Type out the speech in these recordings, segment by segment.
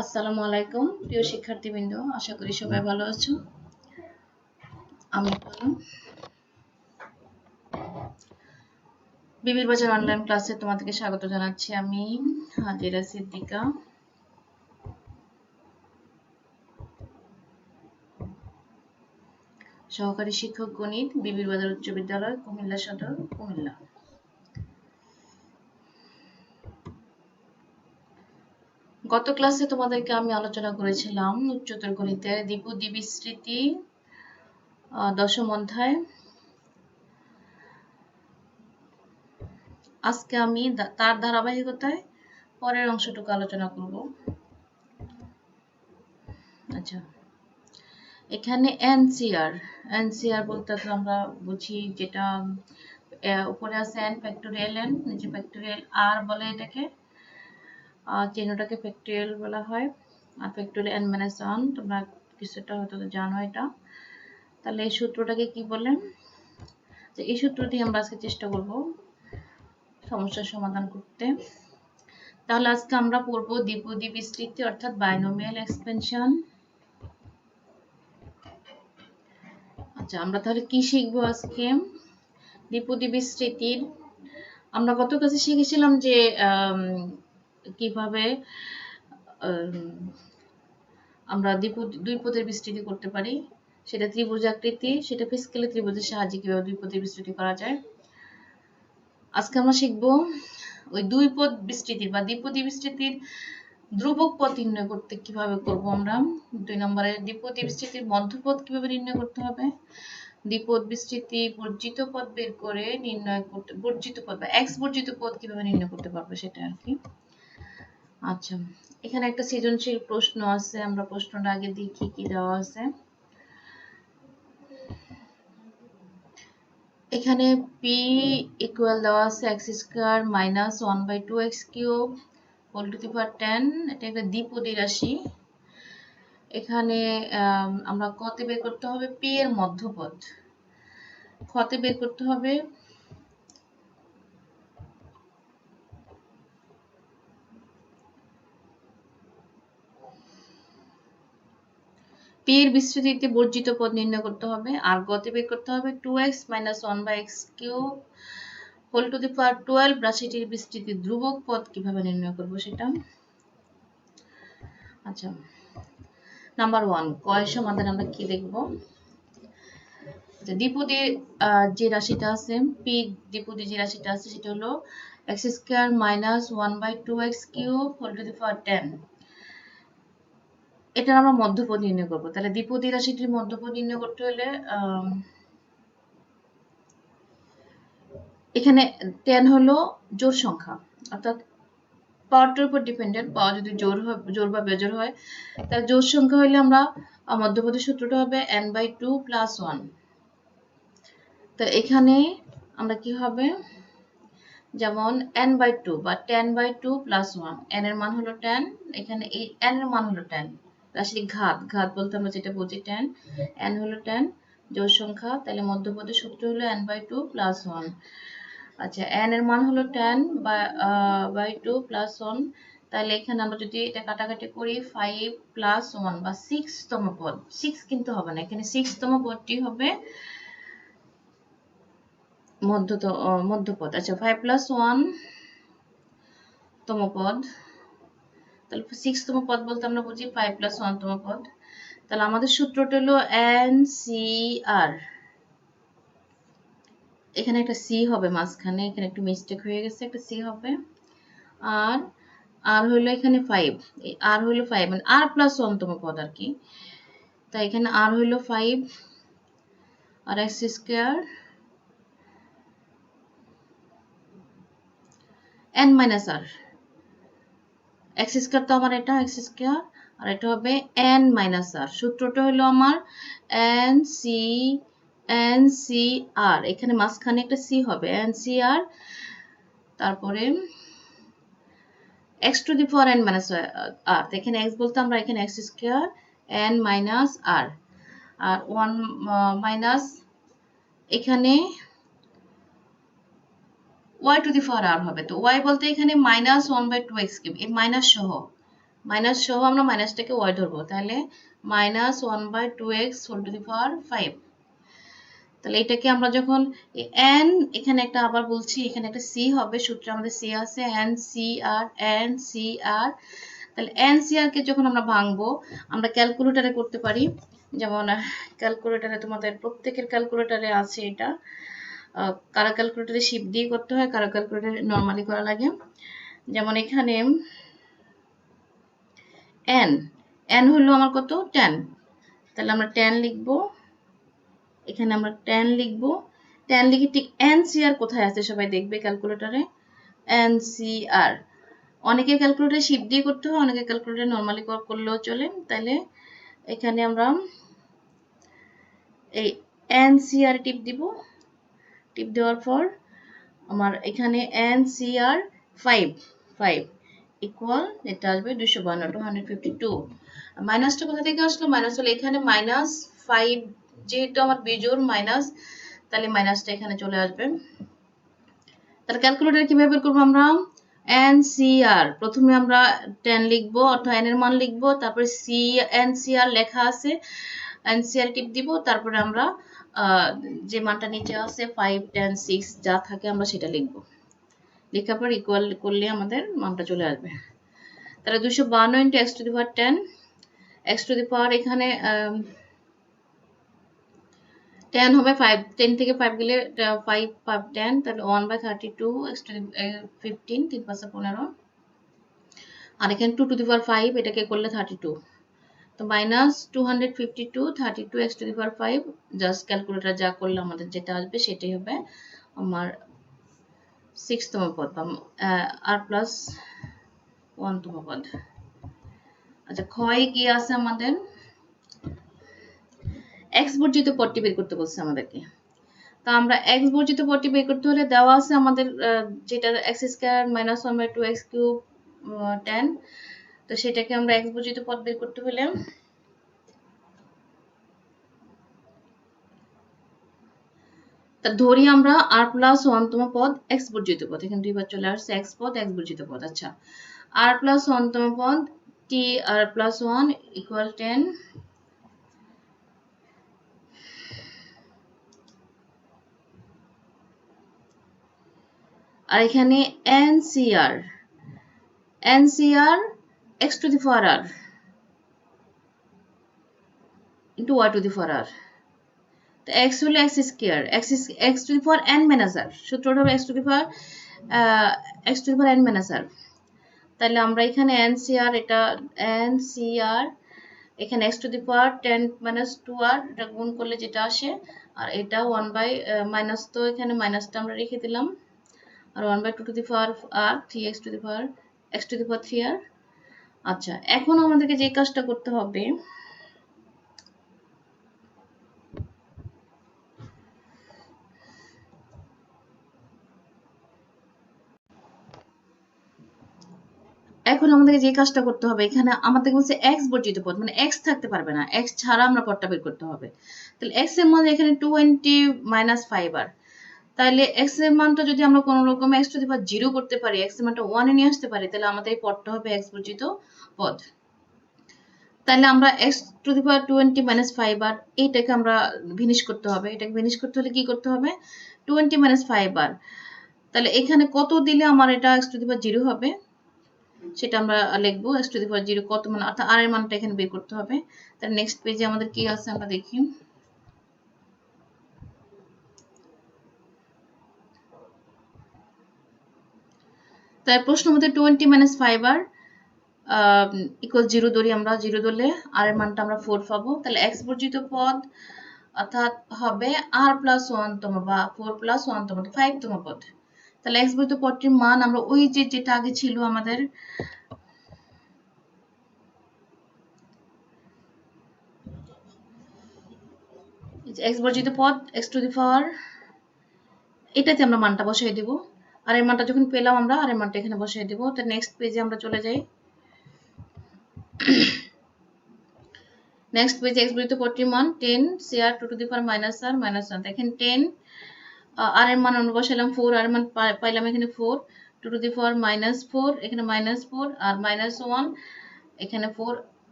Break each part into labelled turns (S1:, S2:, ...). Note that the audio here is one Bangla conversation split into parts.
S1: আসসালামু আলাইকুম প্রিয় শিক্ষার্থীবৃন্দ, আশা করি সবাই ভালো আছো। আমি বিবির বাজার অনলাইন ক্লাসে তোমাদেরকে স্বাগত জানাচ্ছি। আমি হাজিরা সিদ্দিকা। সহকারী শিক্ষক গণিত, বিবির বাজার উচ্চ বিদ্যালয়, কুমিল্লা সদর, কুমিল্লা। গত ক্লাসে তোমাদেরকে আমি আলোচনা করেছিলাম উচ্চতর গণিতের দ্বিপদী বিস্তৃতি দশম অধ্যায়। আজকে আমি তার ধারাবাহিকতায় পরের অংশটুকু আলোচনা করব। আচ্ছা, এখানে এনসিআর বলতে আমরা বুঝি যেটা উপরে আছে n ফ্যাক্টোরিয়াল n, নিচে ফ্যাক্টোরিয়াল r বলে এটাকে, চিহ্নটাকে ফ্যাক্টোরিয়াল বলা হয়, আর ফ্যাক্টোরিয়াল n মাইনাস 1 তোমরা কিছুটা হয়তো জানো এটা। তাহলে এই সূত্রটাকে কি বলে? যে এই সূত্র দিয়ে আমরা আজকে চেষ্টা করব সমস্যার সমাধান করতে। তাহলে আজকে আমরা পড়ব দ্বিপদী বিস্তৃতি অর্থাৎ বাইনোমিয়াল এক্সপেনশন। আচ্ছা, আমরা তাহলে কি শিখবো আজকে? দ্বিপদী বিস্তৃতির আমরা গত ক্লাসে শিখেছিলাম যে কিভাবে আমরা দুই পদের বিস্তৃতি করতে পারি, সেটা ত্রিভুজাকৃতি, সেটা স্কেলে ত্রিভুজের সাহায্যে কিভাবে দুই পদের বিস্তৃতি করা যায়। আজকে আমরা শিখব ওই দুই পদ বিস্তৃতির বা দ্বিপদী বিস্তৃতির ধ্রুবক পদ নির্ণয় করতে কিভাবে করব আমরা। 2 নম্বরে দ্বিপদী বিস্তৃতির মধ্যপদ কিভাবে নির্ণয় করতে হবে, দ্বিপদ বিস্তৃতি বর্জিত পদ বের করে নির্ণয় করতে, বর্জিত পদ বা এক্স বর্জিত পদ কিভাবে নির্ণয় করতে পারবো সেটা আর কি। আচ্ছা, এখানে একটা সৃজনশীল প্রশ্ন আছে, আমরা প্রশ্নটা আগে দেখি কি দেওয়া আছে। এখানে p ইকুয়াল দেওয়া আছে x square minus 1/2 x cube whole to the power 10। এটা একটা দ্বিপদী রাশি। এখানে আমরা কতে বের করতে হবে p এর মধ্যপদ, খতে বের করতে হবে p এর বিস্তৃতিতে বর্জিত পদ নির্ণয় করতে হবে, আর গতে বের করতে হবে 2x minus 1/x cube whole to the power 12 রাশিটির বিস্তৃতি ধ্রুবক পদ কিভাবে নির্ণয় করব সেটা। আচ্ছা, নাম্বার 1 কয়ের সমাধান আমরা কি দেখব? দ্বিপদী যে রাশিটা আছে p, দ্বিপদী যে রাশিটা আছে সেটা হলো x square minus 1/2x cube whole to the power 10। এটা আমরা মধ্যপদ নির্ণয় করব। তাহলে দ্বিপদী রাশিটির মধ্যপদ নির্ণয় করতে হলে এখানে 10 হলো জোড় সংখ্যা, অর্থাৎ পাওয়ারটার উপর ডিপেন্ডেন্ট। পাওয়ার যদি জোড় বা বেজোড় হয়, তাহলে জোড় সংখ্যা হলে আমরা মধ্যপদের সূত্রটা হবে n/2 প্লাস 1। তো এখানে আমরা কি হবে, যেমন n/2 বা 10/2 প্লাস 1, n এর মান হলো 10, এখানে এই n এর মান হলো 10, রাশির ঘাত বলতে আমরা যেটা বুঝি 10, n হলো 10 জোড় সংখ্যা, তাহলে মধ্যপদের সূত্র হলো n/2 প্লাস 1। আচ্ছা, n এর মান হলো 10 বাই 2 প্লাস 1, তাহলে এখানে আমরা যদি এটা কাটাকাটি করি 5 প্লাস 1 বা 6 তম পদ, 6 কিন্তু হবে না, এখানে 6 তম পদটি হবে মধ্যপদ। আচ্ছা, 5 প্লাস 1 তম পদ, তাহলে 6 তম পদ বলতে আমরা বুঝি 5 প্লাস 1 তম পদ। তাহলে আমাদের সূত্রটা হলো NCR। এখানে একটা c হবে মাঝখানে, এখানে একটু মিস্টেক হয়ে গেছে, একটা c হবে। আর আর হলো এখানে 5, এই আর হলো 5 মানে r প্লাস 1 তম পদ আর কি। তাই এখানে r হলো 5 আর x square n minus r, x square তো আমার এটা x স্কয়ার, আর এটা হবে n মাইনাস r। সূত্রটা হলো আমার NCR, এখানে মাঝখানে একটা c হবে NCR, তারপরে x to the power n minus r, এখানে x বলতে আমরা এখানে x square n minus r, আর 1 মাইনাস এখানে y to the power r হবে। তো y বলতে এখানে -1/2x কিউব, এই মাইনাস সহ আমরা মাইনাসটাকে y ধরবো, তাহলে -1/2x হোল টু দি পাওয়ার 5। তাহলে এটাকে আমরা যখন n, এখানে একটা আবার বলছি, এখানে একটা c হবে, সূত্রে আমাদের c আছে NCR। তাহলে NCR কে যখন আমরা ভাঙবো, আমরা ক্যালকুলেটরে করতে পারি। যেমন ক্যালকুলেটরে তোমাদের প্রত্যেকের ক্যালকুলেটরে আছে এটা। কারো ক্যালকুলেটরে শিফট দিয়ে করতে হয়, কারো ক্যালকুলেটরে নর্মালি করা লাগে। যেমন এখানে n হলো আমার কত 10, তাহলে আমরা 10 লিখবো, এখানে আমরা 10 লিখবো। 10 লিখে ঠিক NCR কোথায় আছে সবাই দেখবে ক্যালকুলেটরে, NCR। অনেকের ক্যালকুলেটরে শিফট দিয়ে করতে হয়, অনেকের ক্যালকুলেটরে নর্মালি করলেও চলে। তাহলে এখানে আমরা এই NCR টিপ দিব, টিপ দেওয়ার পর আমার এখানে NCR 5 ইকুয়াল এটা আসবে 252। মাইনাসটা কোথা থেকে আসলো? মাইনাস হলো এখানে -5, যেহেতু আমার বিজোড় মাইনাস, তাহলে মাইনাসটা এখানে চলে আসবে। তাহলে ক্যালকুলেটর কিভাবে বের করবো আমরা? NCR প্রথমে আমরা 10 লিখবো, অর্থাৎ n এর মান লিখবো, তারপরে NCR লেখা আছে, NCR টিপ দিব, তারপরে আমরা যে মানটা নিচে আছে 5, 10, 6 যা থাকে আমরা সেটা লিখবো। লেখার পর ইকুয়াল করলে আমাদের মানটা চলে আসবে। তাহলে 252 × x to the power 10, x to the power এখানে 10 হবে, 5, 10 থেকে 5 গেলে 5, 5, 10, তাহলে 1/32 x টু দি 15, 3 5 15। আর এখানে 2 টু দি পাওয়ার 5, এটাকে করলে 32, তো -252, 32 x to the power 5। Just calculator যা করলে আমাদের যেটা আসবে সেটাই হবে আমার 6তম পদ বা r+1তম পদ। আচ্ছা, ক্ষয় কি আছে আমাদের? x বর্জিত পদটি বের করতে বলছে আমাদেরকে। তা আমরা x বর্জিত পদটি বের করতে হলে দেওয়া আছে আমাদের যেটা x² - 1/2x³ 10। তো সেটাকে আমরা x বর্জিত পদ বের করতে হলে তা ধরি আমরা r+1তম পদ x বর্জিত পদ, এখানে দুইবার চলে আসছে x পদ x বর্জিত পদ। আচ্ছা, r+1তম পদ t r+1 = 10, আর এখানে NCR x to the power r into y to the power r। তো x হলো x², x to the power n minus r, সূত্রটা হবে x to the power n minus r। তাহলে আমরা এখানে NCR, এটা NCR, এখানে x to the power 10 - 2r, এটা গুণ করলে যেটা আসে, আর এটা 1 বাই মাইনাস, তো এখানে মাইনাসটা আমরা রেখে দিলাম, আর 1/2 two the power r, 3x two the power x to the power 3r। আচ্ছা, এখন আমাদেরকে যে কাজটা করতে হবে, এখানে আমাদের বলছে x বর্জিত পদ, মানে x থাকতে পারবে না, x ছাড়া আমরা পদটা বের করতে হবে। তাহলে x এর মান এখানে 20 - 5r। তাহলে x এর মানটা যদি আমরা কোনো রকম x টু দি পাওয়ার 0 করতে পারি, x এর মানটা 1 এ নিয়ে আসতে পারি, তাহলে আমাদের এই পদটা হবে x বর্জিত পদ। তাহলে আমরা x to the power 20 - 5r, এইটাকে আমরা ভিনিশ করতে হবে। এটাকে ভিনিশ করতে হলে কি করতে হবে? 20 - 5r। তাহলে এখানে কত দিলে আমার এটা x টু দি পাওয়ার 0 হবে, সেটা আমরা লিখবো। x টু দি পাওয়ার 0 কত মান, অর্থাৎ r এর মানটা এখানে বের করতে হবে। তাহলে নেক্সট পেজে আমাদের কি আছে আমরা দেখি। তাই প্রশ্ন মতে 20 - 5r ইকুয়াল 0 ধরি আমরা, 0 ধরলে r এর মানটা আমরা 4 পাবো। তাহলে x বর্জিত পদ অর্থাৎ হবে r+1তম বা 4+1তম 5তম পদ। তাহলে x বর্জিত পদটির মান আমরা ওই যেটা আগে ছিল আমাদের, x বর্জিত পদ x টু দি পাওয়ার, এটাতে আমরা মানটা বসাই দেব। আর এর মানটা যখন পেলাম আমরা, আর এর মানটা এখানে বসাই দেব। তো নেক্সট পেজে আমরা চলে যাই। নেক্সট পেজে x বর্জিত পদটির মান 10 cr 2 two the power -r দেখেন 10 আর এর মান আমরা বসালাম 4 আর এর মান পাইলাম এখানে 4 2 টু দি পাওয়ার -4 এখানে -4 আর -1 এখানে 4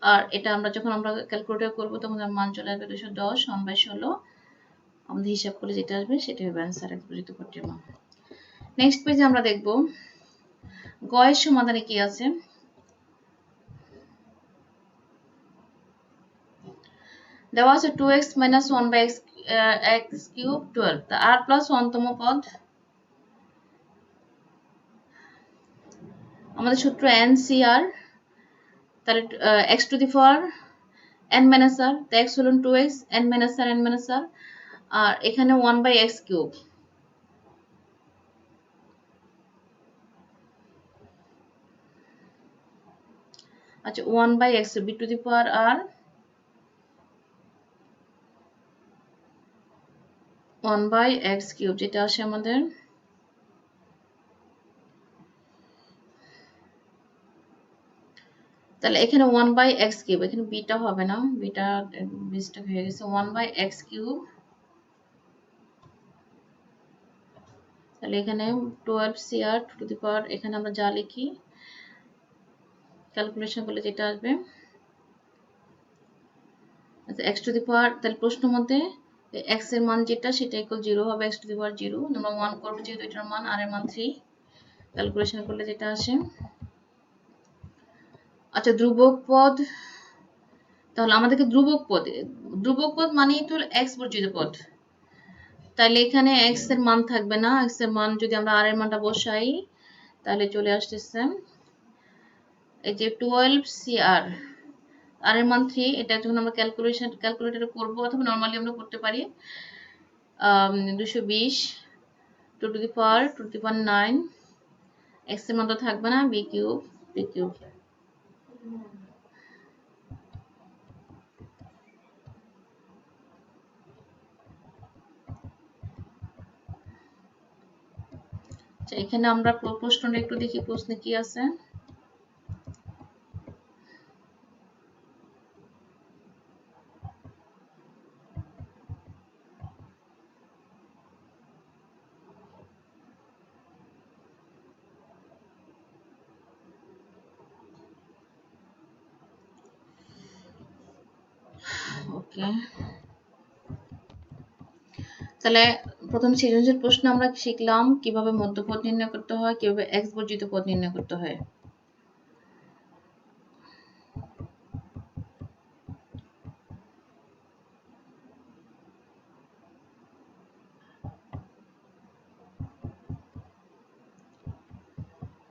S1: আর এটা আমরা যখন আমরা ক্যালকুলেটর করব তখন মান চলে আসবে 210 1/16 আমাদের হিসাব করলে যেটা আসবে সেটা হবে অ্যান্সার x বর্জিত পদটির মান। নেক্সট পেজে আমরা দেখব গ এর সমাধানে কি আছে। দেওয়া আছে 2x - 1/x কিউব 12 তা r প্লাস 1 তম পদ আমাদের সূত্র NCR তাহলে x to the power n minus r তো x হলো 2x n মাইনাস r আর এখানে 1/x কিউব আচ্ছা 1/x b two the power r 1/x cube যেটা আসে আমাদের তাহলে এখানে 1/x কিউব এখানে বিটা হবে না বিটা মিস্টেক হয়ে গেছে 1/x কিউব তাহলে এখানে 12cr টু দি পাওয়ার এখানে আমরা যা লিখি ক্যালকুলেশন করলে যেটা আসবে আচ্ছা x টু দি পাওয়ার তাহলে প্রশ্ন মতে x এর মান যেটা সেটা ইকুয়াল 0 হবে x টু দি পাওয়ার 0 আমরা 1 করব যেহেতু এটার মান r এর মান 3 ক্যালকুলেশন করলে যেটা আসে আচ্ছা ধ্রুবক পদ তাহলে আমাদেরকে ধ্রুবক পদ মানেই তো x বর্জিত পদ তাহলে এখানে x এর মান থাকবে না x এর মান যদি আমরা r এর মানটা বসাই তাহলে চলে আসতেছে এই যে 12cr r এর মান 3 এটা যখন আমরা ক্যালকুলেটরে করব অথবা নরমালি আমরা করতে পারি 220 2 টু দি পাওয়ার 9 x এর মান তো থাকবে না b কিউব আচ্ছা এখানে আমরা প্রশ্নটা একটু দেখি প্রশ্নে কি আছে ওকে তাহলে প্রথম সৃজনশীল প্রশ্ন আমরা শিখলাম কিভাবে মধ্যপদ নির্ণয় করতে হয় কিভাবে x বর্জিত পদ নির্ণয় করতে হয়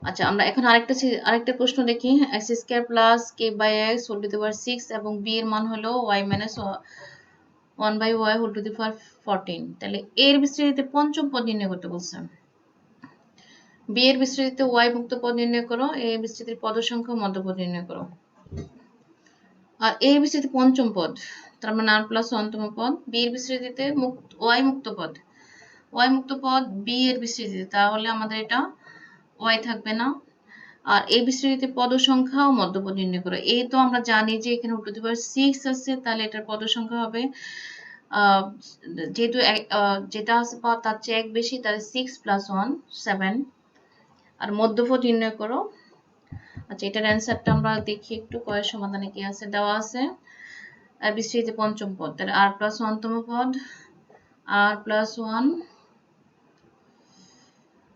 S1: আচ্ছা আমরা এখন আরেকটা প্রশ্ন দেখি x² + k/x whole to the power 6 এবং b এর মান হলো y - 1/y whole to the power 14 তাহলে এর বিস্তৃতিতে পঞ্চম পদ নির্ণয় করতে বলছে b এর বিস্তৃতিতে y মুক্ত পদ নির্ণয় করো a এর বিস্তৃতির পদ সংখ্যা মধ্যপদ নির্ণয় করো আর a এর বিস্তৃতি পঞ্চম পদ তার মানে r + 1 তম পদ b এর বিস্তৃতিতে y মুক্ত পদ b এর বিস্তৃতিতে তাহলে আমাদের এটা y থাকবে না আর এই বিস্তৃতিতে পদ সংখ্যা ও মধ্যপদ নির্ণয় করো এই তো আমরা জানি যে এখানে টু দি পাওয়ার 6 আছে তাহলে এটার পদ সংখ্যা হবে যেহেতু যেটা আছে তার চেয়ে এক বেশি তাহলে 6 + 1 7 আর মধ্যপদ নির্ণয় করো আচ্ছা এটার অ্যান্সারটা আমরা দেখি একটু কয়ের সমাধানে কি আছে দেওয়া আছে বিস্তৃতিতে পঞ্চম পদ তাহলে r + 1 তম পদ r + 1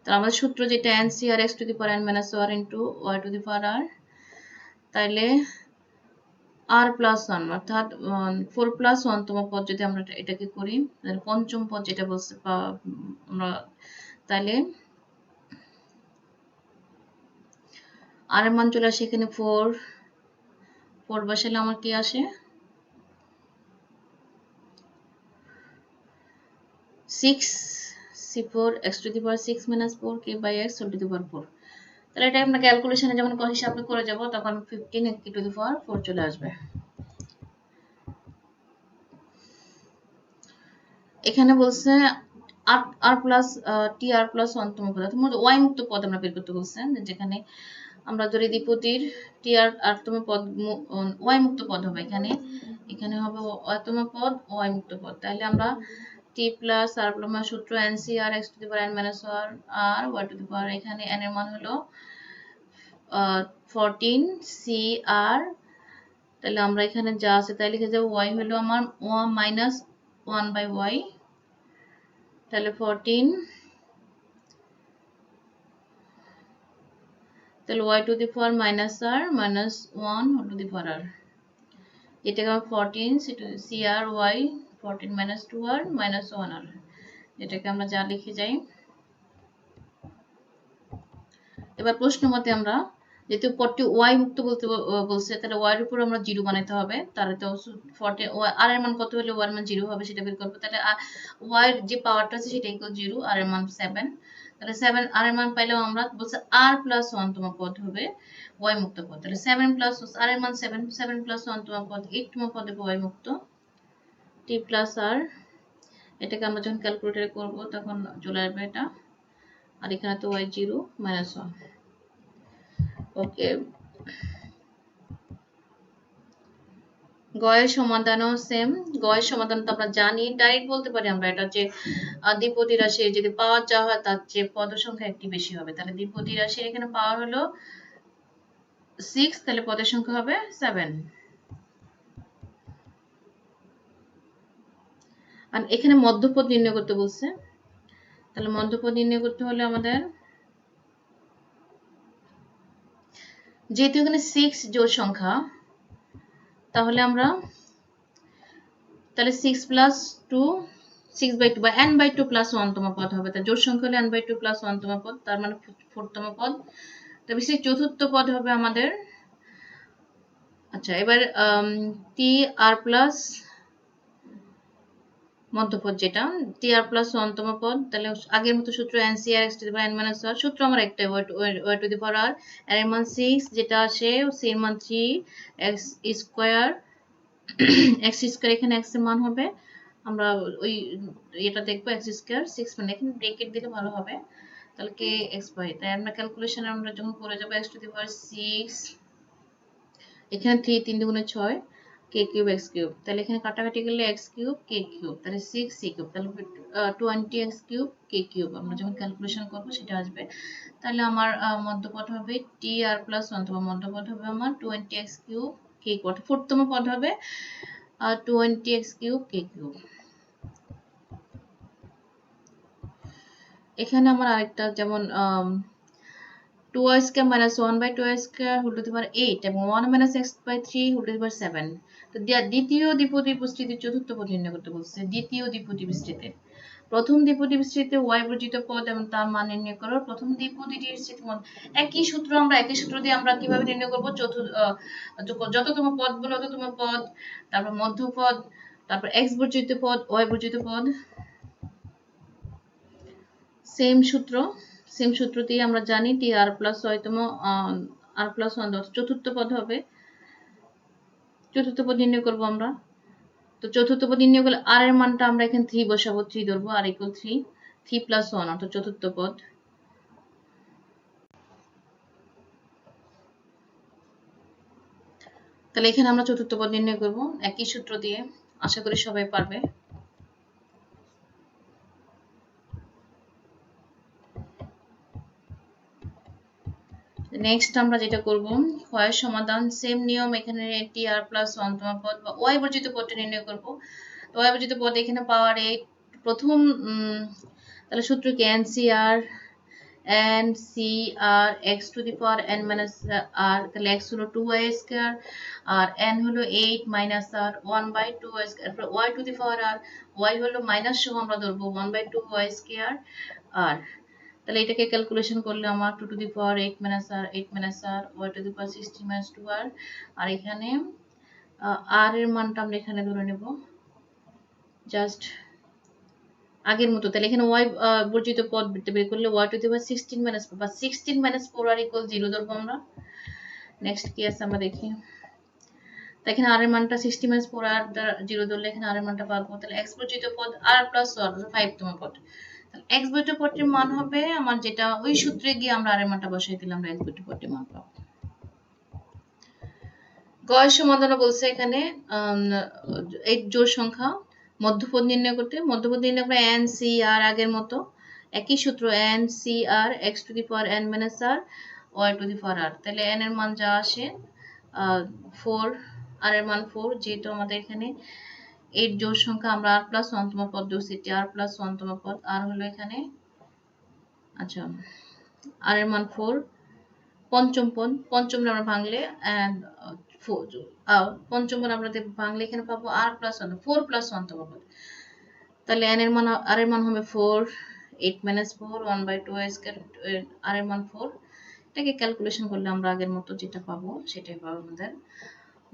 S1: তাহলে আমাদের সূত্র যেটা NCR x to the power n - r into y to the power r তাইলে r + 1 অর্থাৎ 4 + 1 তম পদ যদি আমরা এটাকে করি তাহলে পঞ্চম পদ যেটা বলছে আমরা তাইলে r এর মান চলে আসে এখানে 4 বসালে আমার কি আসে 6 c4 x to the power 6 - 4 k/x whole to the power 4 তাহলে এটা আমরা ক্যালকুলেশনে যখন হিসাব করে যাব তখন 15 k টু দি পাওয়ার 4 চলে আসবে এখানে বলছে r প্লাস tr প্লাস 1 তম পদ অর্থাৎ y মুক্ত পদ আমরা বের করতে বলছেন যেখানে আমরা ধরে দ্বিপদীর tr r তম পদ y মুক্ত পদ হবে এখানে এখানে হবে অতম পদ ওয়াই মুক্ত পদ। তাহলে আমরা টি প্লাস আর প্লাস সূত্র n C r x to the power n minus one r y to the power, এখানে এন এর মান হলো 14 সি আর, তাহলে আমরা এখানে যা আছে তাই লিখে যাবো। ওয়াই হলো আমার 1 মাইনাস 1 বাই ওয়াই, তাহলে 14, তাহলে y to the power minus r minus 1 whole to the power r, এটাকে আমরা 14 C r y 14 minus 2 r minus 1 r, এটাকে আমরা যা লিখে যাই। এবার প্রশ্ন মতে আমরা যেহেতু পদটি ওয়াই মুক্ত বলতে বলছে, তাহলে ওয়াই এর উপর আমরা 0 বানাইতে হবে। তাহলে তো 40 আর এর মান কত হলে ওয়াই এর মান 0 হবে সেটা বের করব। তাহলে ওয়াই এর যে পাওয়ারটা আছে সেটা ইকুয়াল 0, আর এর মান 7, তাহলে 7 আর এর মান পাইলেও আমরা বলছে আর প্লাস 1 তম পদ হবে ওয়াই মুক্ত পদ। তাহলে 7 প্লাস আর এর মান 7, 7 প্লাস 1 তম পদ 8 তম পদ হবে ওয়াই মুক্ত। টি প্লাস আর, এটাকে আমরা যখন ক্যালকুলেটরে করব তখন চলে আসবে এটা, আর এখানে তো ওয়াই 0 মাইনাস 1। ওকে, গয়ের সমাধানও সেম। গয়ের সমাধান তো আমরা জানি, ডাইরেক্ট বলতে পারি আমরা এটা যে দ্বিপদী রাশি যদি পাওয়ার যা হয় তার চেয়ে পদ সংখ্যা একটি বেশি হবে। তাহলে দ্বিপদী রাশির এখানে পাওয়ার হলো 6, তাহলে পদের সংখ্যা হবে 7। আর এখানে মধ্যপদ নির্ণয় করতে বলছে, তাহলে মধ্যপদ নির্ণয় করতে হলে আমাদের যেহেতু এখানে 6 জোড় সংখ্যা, তাহলে আমরা তাহলে 6 প্লাস 2 6 বাই 2 বা n বাই 2 প্লাস 1 তম পদ হবে। তার জোড় সংখ্যা হলে n বাই 2 প্লাস 1 তম পদ, তার মানে 4 তম পদ। তবে সেই চতুর্থ পদ হবে আমাদের, আচ্ছা এবার টি আর প্লাস মধ্যপদ যেটা টি আর প্লাস 1 তম পদ, তাহলে আগের মতো সূত্র n c r x to the power n minus r, সূত্র আমার একটাই y to the power r, এর মান 6 যেটা আসে c এর মান 3 x স্কয়ার x স্কয়ার, এখানে x এর মান হবে আমরা ওই এটা দেখবো x স্কয়ার 6, মানে এখানে ব্রেকেট দিলে ভালো হবে, তাহলে কে x বাই, তাই আমরা ক্যালকুলেশনে আমরা যখন করে যাব x টু দি পাওয়ার 6, এখানে 3 3 দুগুণে 6 k কিউব x কিউব, তাহলে এখানে কাটাকাটি করলে x কিউব k কিউব, তাহলে 6 c কিউব, তাহলে 20 x কিউব k কিউব আমরা যখন ক্যালকুলেশন করব সেটা আসবে। তাহলে আমার মধ্যপদ হবে t r প্লাস 1 তম মধ্যপদ হবে আমার 20 x কিউব k কিউব, 4 তম পদ হবে 20 x কিউব k কিউব। এখানে আমার আরেকটা যেমন 2y square minus 1 by 2y square whole to the power 8 এবং 1 minus x by 3 whole to the power 7। তো দ্বিতীয় দ্বিপদী বিস্তৃতির চতুর্থ পদ নির্ণয় করতে বলছে। দ্বিতীয় দ্বিপদী বিস্তৃতি, প্রথম দ্বিপদী বিস্তৃতিতে y বর্জিত পদ এবং তার মান নির্ণয় করো। প্রথম দ্বিপদী বিস্তৃতির মধ্যে একই সূত্র দিয়ে আমরা কিভাবে নির্ণয় করব, যততম পদ বলো তততম পদ, তারপর মধ্যপদ, তারপর x বর্জিত পদ y বর্জিত পদ, সেম সূত্র দিয়ে আমরা জানি টি আর প্লাস 6 তম আর প্লাস 1 চতুর্থ পদ হবে, চতুর্থ পদ নির্ণয় করব আমরা। তো চতুর্থ পদ নির্ণয় করলে আর এর মানটা আমরা এখানে 3 বসাবো, 3 ধরবো, আর ইকুয়াল 3 প্লাস 1 অর্থাৎ চতুর্থ পদ। তাহলে এখানে আমরা চতুর্থ পদ নির্ণয় করব একই সূত্র দিয়ে, আশা করি সবাই পারবে। নেক্সট আমরা যেটা করব ক্ষয়ের সমাধান, সেম নিয়ম, এখানে টি আর প্লাস 1 তম পদ বা ওয়াই বর্জিত পদটা নির্ণয় করব। তো ওয়াই বর্জিত পদ এখানে পাওয়ার 8, প্রথম তাহলে সূত্র কি n c r x to the power n minus r, তাহলে x হলো 2y স্কয়ার আর n হলো 8 minus r 1 by 2y square, তারপর y to the power r, y হলো মাইনাস সহ আমরা ধরবো 1 বাই 2y স্কয়ার আর, তাহলে এটাকে ক্যালকুলেশন করলে আমার 2 two the power 8 minus r y to the power 16 minus 2r, আর এখানে r এর মানটা আমরা এখানে ধরে নেব জাস্ট আগের মতো। তাহলে এখানে y বর্জিত পদ বের করলে y to the power 16 minus 4 বা 16 মাইনাস 4r ইকুয়াল 0 ধরবো আমরা। নেক্সট কি আছে আমরা দেখি, তো এখানে r এর মানটা 60 মাইনাস 4r দ্বারা 0 ধরলে এখানে r এর মানটা পাবো, তাহলে x বর্জিত পদ r প্লাস 5 তম পদ, তাহলে x বর্জিত পদটির মান হবে আমার যেটা ওই সূত্রে গিয়ে আমরা r এর মানটা বসাই দিলাম, আমরা x বর্জিত পদটির মান পাবো। গয়ের সমাধানে বলছে এখানে এই জোড় সংখ্যা মধ্যপদ নির্ণয় করতে। মধ্যপদ নির্ণয় করে এন সি আর আগের মতো একই সূত্র, n C r x to the power n minus r y to the power r. তাহলে এন এর মান যা আসে 4, আর এর মান 4, যেহেতু আমাদের এখানে 8 জোড় সংখ্যা, আমরা আর প্লাস 1তম পদ ধরছি, আর প্লাস 1তম পদ। আর হলো এখানে, আচ্ছা, আর এর মান 4, পঞ্চম পদ, পঞ্চমটা আমরা ভাঙলে পঞ্চম পদ আমরা ভাঙলে এখানে পাবো আর প্লাস 1, 4 প্লাস 1তম পদ। তাহলে এন এর মান, আর এর মান হবে 4, 8 মাইনাস 4 1/2 স্কয়ার, আর এর মান 4। এটাকে ক্যালকুলেশন করলে আমরা আগের মতো যেটা পাবো সেটাই পাবো আমাদের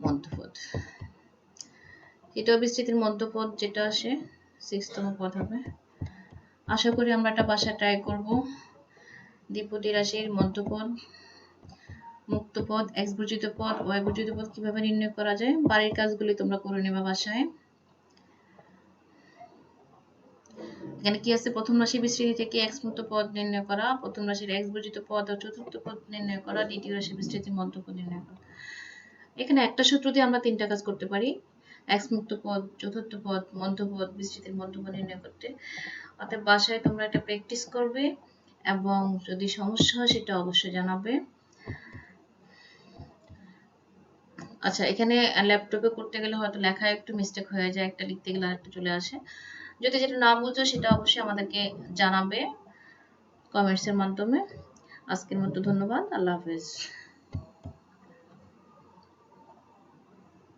S1: মধ্যপদ। এটা বিস্তৃতির মধ্যপদ যেটা আসে 6তম পদ হবে। আশা করি আমরা এটা বাসায় ট্রাই করব। দ্বিপদী রাশির মধ্যপদ, মুক্তপদ, এক্স বর্জিত পদ, ওয়াই বর্জিত পদ কিভাবে নির্ণয় করা যায়, বাড়ির কাজগুলি তোমরা করে নেবা বাসায়। এখানে কি আছে, প্রথম রাশি বিস্তৃতি থেকে এক্স মুক্ত পদ নির্ণয় করা, প্রথম রাশির এক্স বর্জিত পদ ও চতুর্থ পদ নির্ণয় করা, দ্বিতীয় রাশি বিস্তৃতির মধ্যপদ নির্ণয় করা। এখানে একটা সূত্র দিয়ে আমরা 3টা কাজ করতে পারি, এক্স মুক্ত পদ, চতুর্থ পদ, মধ্যপদ, বিস্তৃতির মধ্যপদ নির্ণয় করতে। অতএব বাসায় তোমরা এটা প্র্যাকটিস করবে এবং যদি সমস্যা হয় সেটা অবশ্যই জানাবে। আচ্ছা, এখানে ল্যাপটপে করতে গেলে হয়তো লেখায় একটু মিস্টেক হয়ে যায়, একটা লিখতে গেলে আরেকটা চলে আসে। যদি যেটা না বুঝো সেটা অবশ্যই আমাদেরকে জানাবে কমেন্টসের মাধ্যমে। আজকের মতো ধন্যবাদ, আল্লাহ হাফেজ।